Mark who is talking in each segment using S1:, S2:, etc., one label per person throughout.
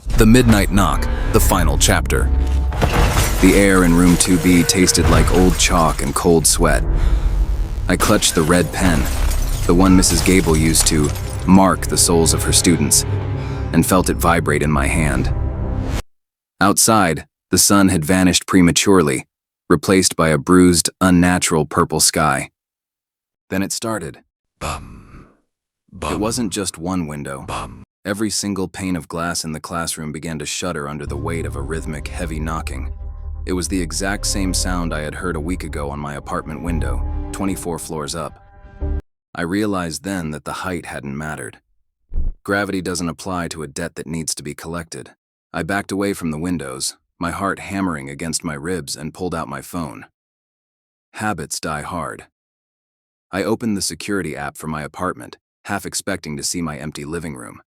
S1: The Midnight Knock, the final chapter. The air in room 2B tasted like old chalk and cold sweat. I clutched the red pen, the one Mrs. Gable used to mark the souls of her students, and felt it vibrate in my hand. Outside, the sun had vanished prematurely, replaced by a bruised, unnatural purple sky. Then it started.
S2: Bum.
S1: It wasn't just one window.
S2: Bum.
S1: Every single pane of glass in the classroom began to shudder under the weight of a rhythmic, heavy knocking. It was the exact same sound I had heard a week ago on my apartment window, 24 floors up. I realized then that the height hadn't mattered. Gravity doesn't apply to a debt that needs to be collected. I backed away from the windows, my heart hammering against my ribs, and pulled out my phone. Habits die hard. I opened the security app for my apartment, half expecting to see my empty living room.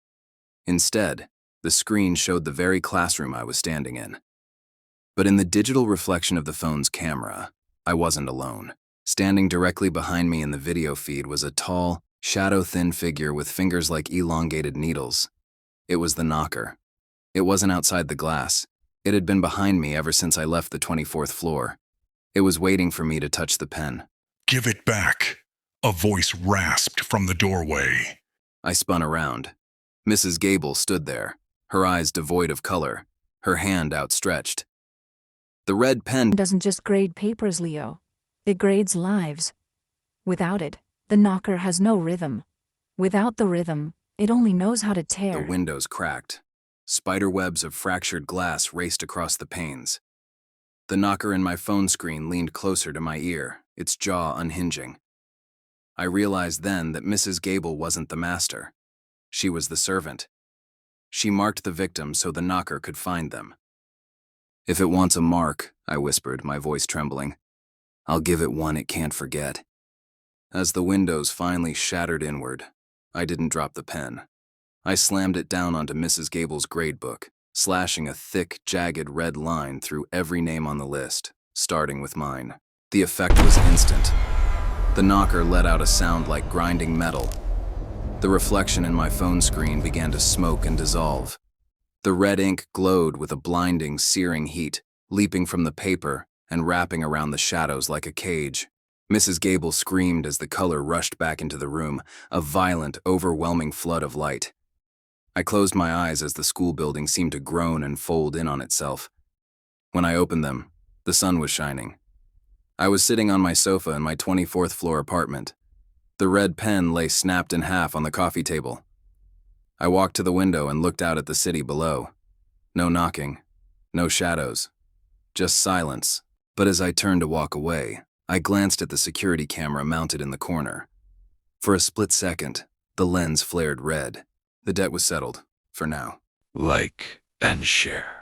S1: Instead, the screen showed the very classroom I was standing in. But in the digital reflection of the phone's camera, I wasn't alone. Standing directly behind me in the video feed was a tall, shadow-thin figure with fingers like elongated needles. It was the knocker. It wasn't outside the glass. It had been behind me ever since I left the 24th floor. It was waiting for me to touch the pen.
S2: Give it back, a voice rasped from the doorway.
S1: I spun around. Mrs. Gable stood there, her eyes devoid of color, her hand outstretched. The red pen
S3: doesn't just grade papers, Leo. It grades lives. Without it, the knocker has no rhythm. Without the rhythm, it only knows how to tear.
S1: The windows cracked. Spiderwebs of fractured glass raced across the panes. The knocker in my phone screen leaned closer to my ear, its jaw unhinging. I realized then that Mrs. Gable wasn't the master. She was the servant. She marked the victims so the knocker could find them. "If it wants a mark," I whispered, my voice trembling, "I'll give it one it can't forget." As the windows finally shattered inward, I didn't drop the pen. I slammed it down onto Mrs. Gable's gradebook, slashing a thick, jagged red line through every name on the list, starting with mine. The effect was instant. The knocker let out a sound like grinding metal. The reflection in my phone screen began to smoke and dissolve. The red ink glowed with a blinding, searing heat, leaping from the paper and wrapping around the shadows like a cage. Mrs. Gable screamed as the color rushed back into the room, a violent, overwhelming flood of light. I closed my eyes as the school building seemed to groan and fold in on itself. When I opened them, the sun was shining. I was sitting on my sofa in my 24th floor apartment. The red pen lay snapped in half on the coffee table. I walked to the window and looked out at the city below. No knocking, no shadows, just silence. But as I turned to walk away, I glanced at the security camera mounted in the corner. For a split second, the lens flared red. The debt was settled, for now.
S2: Like and share.